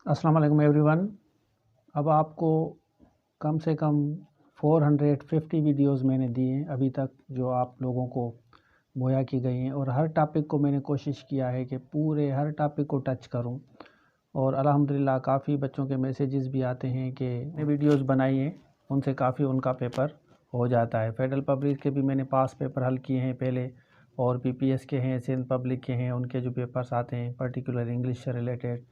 अस्सलाम वालेकुम एवरीवन। अब आपको कम से कम 450 वीडियोस मैंने दिए हैं अभी तक, जो आप लोगों को मुहैया की गई हैं, और हर टॉपिक को मैंने कोशिश किया है कि पूरे हर टॉपिक को टच करूं। और अल्हम्दुलिल्लाह काफ़ी बच्चों के मैसेजेस भी आते हैं कि वीडियोस बनाई हैं, उनसे काफ़ी उनका पेपर हो जाता है। फेडरल पब्लिक के भी मैंने पास पेपर हल किए हैं पहले, और पीपीएस के हैं, सिंध पब्लिक के हैं, उनके जो पेपर्स आते हैं पर्टिकुलर इंग्लिश से रिलेटेड,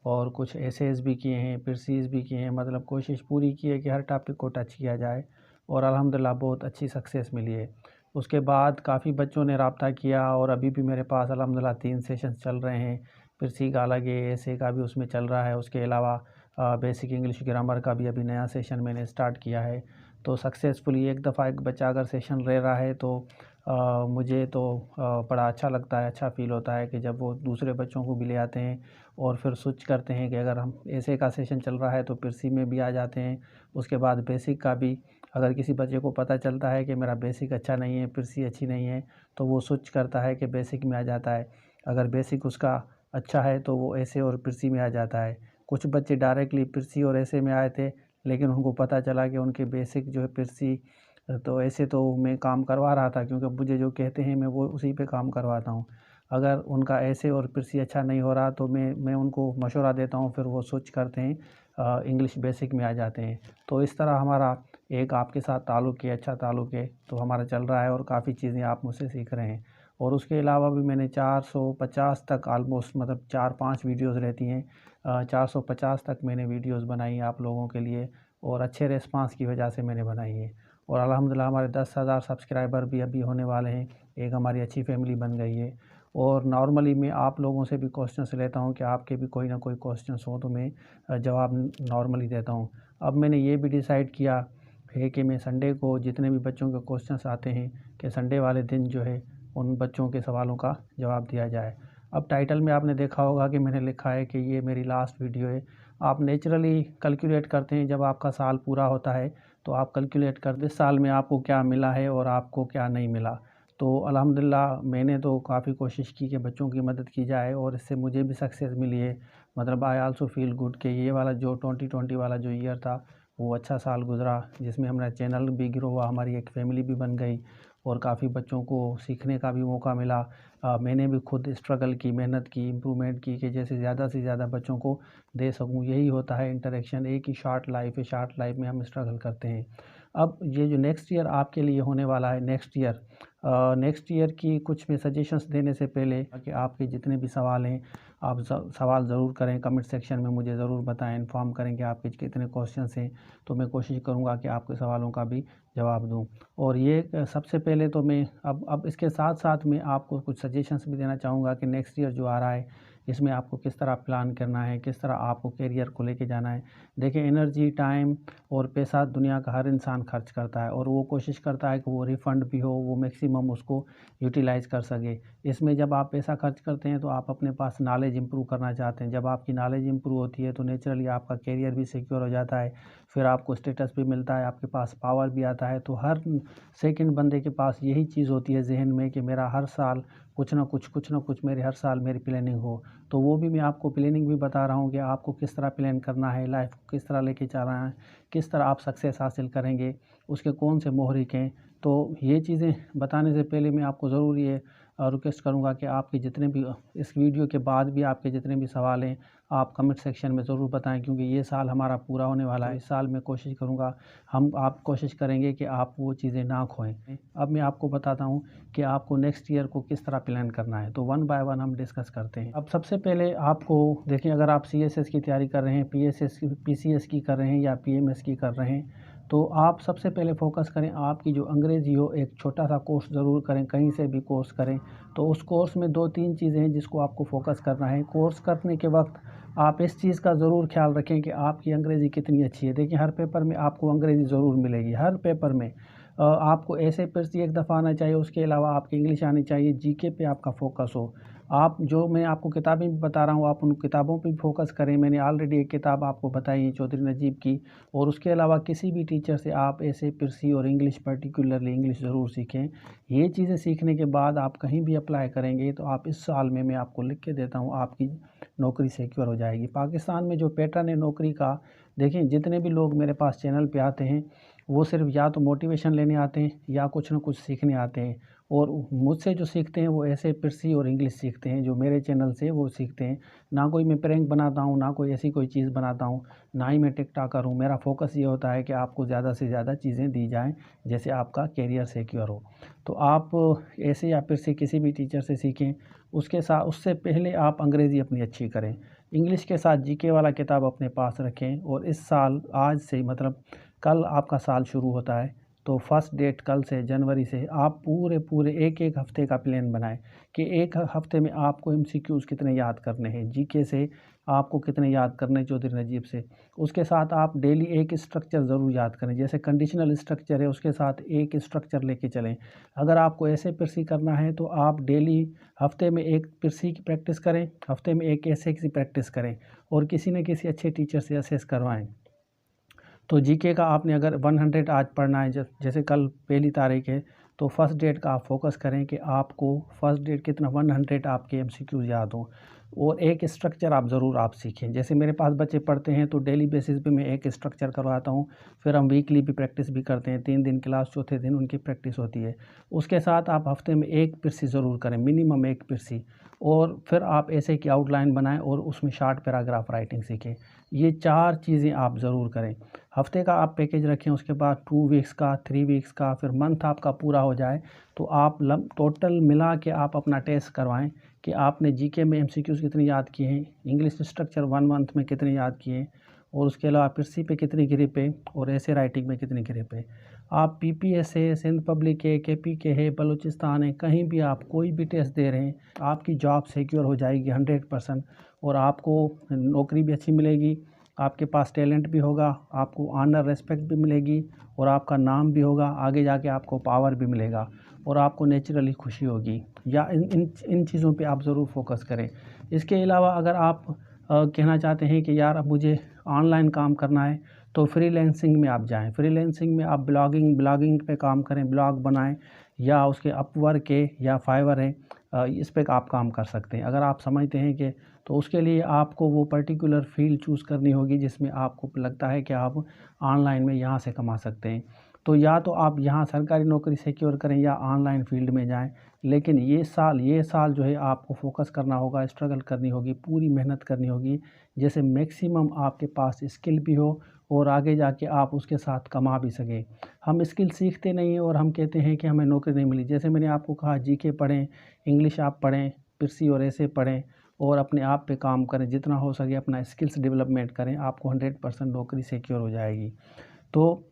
और कुछ एसेस भी किए हैं, पिरसीज भी किए हैं। मतलब कोशिश पूरी की है कि हर टॉपिक को टच किया जाए, और अल्हम्दुलिल्लाह बहुत अच्छी सक्सेस मिली है। उसके बाद काफ़ी बच्चों ने रब्ता किया, और अभी भी मेरे पास अल्हम्दुलिल्लाह 3 सेशंस चल रहे हैं। पिरसी का अलग है, एसे का भी उसमें चल रहा है। उसके अलावा बेसिक इंग्लिश ग्रामर का भी अभी नया सेशन मैंने स्टार्ट किया है। तो सक्सेसफुली एक दफ़ा एक बच्चा अगर सेशन ले रहा है तो मुझे तो बड़ा अच्छा लगता है, अच्छा फ़ील होता है कि जब वो दूसरे बच्चों को भी ले आते हैं और फिर स्विच करते हैं कि अगर हम ऐसे का सेशन चल रहा है तो पिरसी में भी आ जाते हैं। उसके बाद बेसिक का भी अगर किसी बच्चे को पता चलता है कि मेरा बेसिक अच्छा नहीं है, पिरसी अच्छी नहीं है, तो वो स्विच करता है कि बेसिक में आ जाता है। अगर बेसिक उसका अच्छा है तो वो ऐसे और पिरसी में आ जाता है। कुछ बच्चे डायरेक्टली पिरसी और ऐसे में आए थे, लेकिन उनको पता चला कि उनके बेसिक जो है पिरसी, तो ऐसे तो मैं काम करवा रहा था, क्योंकि मुझे जो कहते हैं मैं वो उसी पे काम करवाता हूँ। अगर उनका ऐसे और पिरसी अच्छा नहीं हो रहा तो मैं उनको मशवरा देता हूँ, फिर वो स्विच करते हैं, इंग्लिश बेसिक में आ जाते हैं। तो इस तरह हमारा एक आपके साथ ताल्लुक़ है, अच्छा ताल्लुक़ है, तो हमारा चल रहा है, और काफ़ी चीज़ें आप मुझसे सीख रहे हैं। और उसके अलावा भी मैंने 450 तक ऑलमोस्ट, मतलब 4-5 वीडियोज़ रहती हैं, 450 तक मैंने वीडियोज़ बनाई आप लोगों के लिए, और अच्छे रिस्पांस की वजह से मैंने बनाई है। और अल्हम्दुलिल्लाह हमारे 10,000 सब्सक्राइबर भी अभी होने वाले हैं। एक हमारी अच्छी फैमिली बन गई है। और नॉर्मली मैं आप लोगों से भी क्वेश्चंस लेता हूं कि आपके भी कोई ना कोई क्वेश्चंस हो तो मैं जवाब नॉर्मली देता हूं। अब मैंने ये भी डिसाइड किया है कि मैं संडे को जितने भी बच्चों के क्वेश्चंस आते हैं कि संडे वाले दिन जो है उन बच्चों के सवालों का जवाब दिया जाए। अब टाइटल में आपने देखा होगा कि मैंने लिखा है कि ये मेरी लास्ट वीडियो है। आप नेचुरली कैलकुलेट करते हैं, जब आपका साल पूरा होता है तो आप कैलकुलेट करते साल में आपको क्या मिला है और आपको क्या नहीं मिला। तो अल्हम्दुलिल्लाह मैंने तो काफ़ी कोशिश की कि बच्चों की मदद की जाए, और इससे मुझे भी सक्सेस मिली है। मतलब आई आल्सो फील गुड कि ये वाला जो 2020 वाला जो ईयर था वो अच्छा साल गुज़रा, जिसमें हमारा चैनल भी ग्रो हुआ, हमारी एक फ़ैमिली भी बन गई, और काफ़ी बच्चों को सीखने का भी मौका मिला। मैंने भी खुद स्ट्रगल की, मेहनत की, इम्प्रूवमेंट की कि जैसे ज़्यादा से ज़्यादा बच्चों को दे सकूँ। यही होता है इंटरेक्शन, एक ही शॉर्ट लाइफ है, शॉर्ट लाइफ में हम स्ट्रगल करते हैं। अब ये जो नेक्स्ट ईयर आपके लिए होने वाला है, नेक्स्ट ईयर की कुछ मैं सजेशंस देने से पहले कि आपके जितने भी सवाल हैं, आप सवाल ज़रूर करें, कमेंट सेक्शन में मुझे ज़रूर बताएं, इन्फॉर्म करें कि आपके कितने क्वेश्चंस हैं, तो मैं कोशिश करूंगा कि आपके सवालों का भी जवाब दूं। और ये सबसे पहले तो मैं अब इसके साथ साथ मैं आपको कुछ सजेशंस भी देना चाहूँगा कि नेक्स्ट ईयर जो आ रहा है इसमें आपको किस तरह प्लान करना है, किस तरह आपको करियर को लेके जाना है। देखिए, एनर्जी, टाइम और पैसा दुनिया का हर इंसान खर्च करता है, और वो कोशिश करता है कि वो रिफ़ंड भी हो, वो मैक्सिमम उसको यूटिलाइज़ कर सके। इसमें जब आप पैसा खर्च करते हैं तो आप अपने पास नॉलेज इंप्रूव करना चाहते हैं। जब आपकी नॉलेज इंप्रूव होती है तो नेचुरली आपका करियर भी सिक्योर हो जाता है, फिर आपको स्टेटस भी मिलता है, आपके पास पावर भी आता है। तो हर सेकंड बंदे के पास यही चीज़ होती है ज़हन में कि मेरा हर साल कुछ ना कुछ मेरे हर साल मेरी प्लानिंग हो। तो वो भी मैं आपको प्लानिंग भी बता रहा हूँ कि आपको किस तरह प्लान करना है, लाइफ को किस तरह लेके चलना है, किस तरह आप सक्सेस हासिल करेंगे, उसके कौन से मोहरिक हैं। तो ये चीज़ें बताने से पहले मैं आपको ज़रूर ये रिक्वेस्ट करूँगा कि आपके जितने भी इस वीडियो के बाद भी आपके जितने भी सवाल हैं आप कमेंट सेक्शन में ज़रूर बताएं, क्योंकि ये साल हमारा पूरा होने वाला है। इस साल मैं कोशिश करूँगा, आप कोशिश करेंगे कि आप वो चीज़ें ना खोएं। अब मैं आपको बताता हूँ कि आपको नेक्स्ट ईयर को किस तरह प्लान करना है, तो वन बाय वन हम डिस्कस करते हैं। अब सबसे पहले आपको देखिए, अगर आप CSS की तैयारी कर रहे हैं, PCS की कर रहे हैं, या PMS की कर रहे हैं, तो आप सबसे पहले फोकस करें आपकी जो अंग्रेज़ी हो। एक छोटा सा कोर्स ज़रूर करें, कहीं से भी कोर्स करें। तो उस कोर्स में 2-3 चीज़ें हैं जिसको आपको फोकस करना है। कोर्स करने के वक्त आप इस चीज़ का ज़रूर ख्याल रखें कि आपकी अंग्रेज़ी कितनी अच्छी है। देखिए, हर पेपर में आपको अंग्रेज़ी ज़रूर मिलेगी, हर पेपर में। आपको ऐसे फिर एक दफ़ा आना चाहिए, उसके अलावा आपकी इंग्लिश आनी चाहिए, जीके पे आपका फोकस हो। आप जो मैं आपको किताबें भी बता रहा हूँ, आप उन किताबों पे फोकस करें। मैंने ऑलरेडी एक किताब आपको बताई है चौधरी नजीब की, और उसके अलावा किसी भी टीचर से आप ऐसे पिरसी और इंग्लिश, पर्टिकुलरली इंग्लिश ज़रूर सीखें। ये चीज़ें सीखने के बाद आप कहीं भी अप्लाई करेंगे तो आप इस साल में, मैं आपको लिख के देता हूँ, आपकी नौकरी सिक्योर हो जाएगी। पाकिस्तान में जो पैटर्न है नौकरी का, देखिए जितने भी लोग मेरे पास चैनल पे आते हैं वो सिर्फ या तो मोटिवेशन लेने आते हैं या कुछ ना कुछ सीखने आते हैं, और मुझसे जो सीखते हैं वो ऐसे पिरसी और इंग्लिश सीखते हैं, जो मेरे चैनल से वो सीखते हैं। ना कोई मैं प्रैंक बनाता हूँ, ना कोई ऐसी कोई चीज़ बनाता हूँ, ना ही मैं टिकटॉकर हूँ। मेरा फोकस ये होता है कि आपको ज़्यादा से ज़्यादा चीज़ें दी जाएँ जैसे आपका कैरियर सिक्योर हो। तो आप ऐसे या पिरसी किसी भी टीचर से सीखें। उससे पहले आप अंग्रेज़ी अपनी अच्छी करें। इंग्लिश के साथ जीके वाला किताब अपने पास रखें, और इस साल आज से मतलब कल आपका साल शुरू होता है, तो फर्स्ट डेट कल से जनवरी से आप पूरे एक हफ़्ते का प्लान बनाएं कि एक हफ़्ते में आपको एमसीक्यूज़ कितने याद करने हैं, जीके से आपको कितने याद करने हैं चौधरी नजीब से। उसके साथ आप डेली एक स्ट्रक्चर ज़रूर याद करें, जैसे कंडीशनल स्ट्रक्चर है उसके साथ एक स्ट्रक्चर लेके चलें। अगर आपको ऐसे पिरसी करना है तो आप डेली हफ़्ते में एक पिरसी की प्रैक्टिस करें, हफ़्ते में एक ऐसे की प्रैक्टिस करें, और किसी न किसी अच्छे टीचर से असेस करवाएँ। तो जीके का आपने अगर 100 आज पढ़ना है, जैसे कल पहली तारीख है, तो फर्स्ट डेट का आप फोकस करें कि आपको फर्स्ट डेट कितना 100 आपके एमसीक्यूज़ याद हों, और एक स्ट्रक्चर आप ज़रूर आप सीखें। जैसे मेरे पास बच्चे पढ़ते हैं तो डेली बेसिस पे मैं एक स्ट्रक्चर करवाता हूँ, फिर हम वीकली भी प्रैक्टिस भी करते हैं, 3 दिन क्लास, चौथे दिन उनकी प्रैक्टिस होती है। उसके साथ आप हफ्ते में एक पिरसी ज़रूर करें, मिनिमम एक पिरसी, और फिर आप ऐसे की आउटलाइन बनाएं और उसमें शार्ट पैराग्राफ राइटिंग सीखें। ये 4 चीज़ें आप ज़रूर करें। हफ्ते का आप पैकेज रखें, उसके बाद 2 वीक्स का, 3 वीक्स का, फिर मंथ आपका पूरा हो जाए तो आप टोटल मिला के आप अपना टेस्ट करवाएं कि आपने जीके में एमसीक्यूज़ कितने याद किए हैं, इंग्लिश स्ट्रक्चर 1 मंथ में कितने याद किए हैं, और उसके अलावा पिरसी पे कितनी ग्रिप है, और ऐसे राइटिंग में कितनी ग्रिप है। आप पीपीएस है, सिंध पब्लिक है, केपी के है, बलूचिस्तान है, कहीं भी आप कोई भी टेस्ट दे रहे हैं, आपकी जॉब सिक्योर हो जाएगी 100%, और आपको नौकरी भी अच्छी मिलेगी, आपके पास टैलेंट भी होगा, आपको ऑनर रेस्पेक्ट भी मिलेगी, और आपका नाम भी होगा, आगे जाके आपको पावर भी मिलेगा, और आपको नेचुरली खुशी होगी। या इन चीज़ों पे आप ज़रूर फोकस करें। इसके अलावा अगर आप कहना चाहते हैं कि यार अब मुझे ऑनलाइन काम करना है, तो फ्रीलांसिंग में आप जाएं। फ्रीलांसिंग में आप ब्लॉगिंग पे काम करें, ब्लॉग बनाएं, या उसके अपवर्क है या फाइवर है, इस पे आप काम कर सकते हैं। अगर आप समझते हैं कि, तो उसके लिए आपको वो पर्टिकुलर फील्ड चूज़ करनी होगी जिसमें आपको लगता है कि आप ऑनलाइन में यहाँ से कमा सकते हैं। तो या तो आप यहाँ सरकारी नौकरी सिक्योर करें या ऑनलाइन फील्ड में जाएं। लेकिन ये साल जो है आपको फोकस करना होगा, स्ट्रगल करनी होगी, पूरी मेहनत करनी होगी, जैसे मैक्सिमम आपके पास स्किल भी हो और आगे जाके आप उसके साथ कमा भी सकें। हम स्किल सीखते नहीं हैं और हम कहते हैं कि हमें नौकरी नहीं मिली। जैसे मैंने आपको कहा, जीके पढ़ें, इंग्लिश आप पढ़ें, पिरसी और ऐसे पढ़ें, और अपने आप पे काम करें, जितना हो सके अपना स्किल्स डेवलपमेंट करें, आपको 100% नौकरी सिक्योर हो जाएगी। तो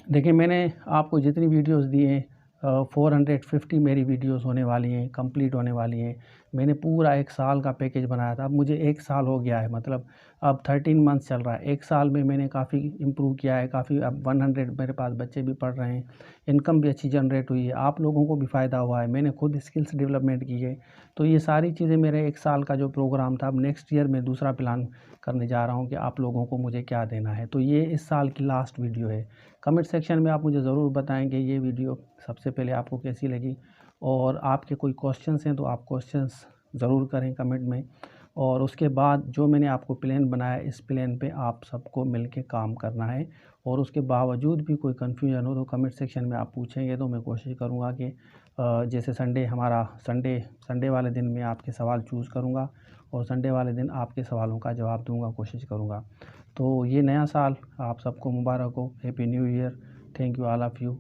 देखिए मैंने आपको जितनी वीडियोस दी हैं, 450 मेरी वीडियोस होने वाली हैं, कंप्लीट होने वाली हैं। मैंने पूरा 1 साल का पैकेज बनाया था, अब मुझे 1 साल हो गया है, मतलब अब 13 मंथ्स चल रहा है। 1 साल में मैंने काफ़ी इम्प्रूव किया है, काफ़ी अब 100 मेरे पास बच्चे भी पढ़ रहे हैं, इनकम भी अच्छी जनरेट हुई है, आप लोगों को भी फ़ायदा हुआ है, मैंने खुद स्किल्स डेवलपमेंट की है। तो ये सारी चीज़ें मेरे 1 साल का जो प्रोग्राम था, अब नेक्स्ट ईयर में दूसरा प्लान करने जा रहा हूँ कि आप लोगों को मुझे क्या देना है। तो ये इस साल की लास्ट वीडियो है। कमेंट सेक्शन में आप मुझे ज़रूर बताएं कि ये वीडियो सबसे पहले आपको कैसी लगी, और आपके कोई क्वेश्चंस हैं तो आप क्वेश्चंस ज़रूर करें कमेंट में। और उसके बाद जो मैंने आपको प्लान बनाया, इस प्लान पे आप सबको मिलके काम करना है, और उसके बावजूद भी कोई कन्फ्यूजन हो तो कमेंट सेक्शन में आप पूछेंगे तो मैं कोशिश करूँगा कि जैसे संडे वाले दिन मैं आपके सवाल चूज़ करूँगा, और संडे वाले दिन आपके सवालों का जवाब दूँगा, कोशिश करूँगा। तो ये नया साल आप सबको मुबारक हो, happy new year. Thank you all of you.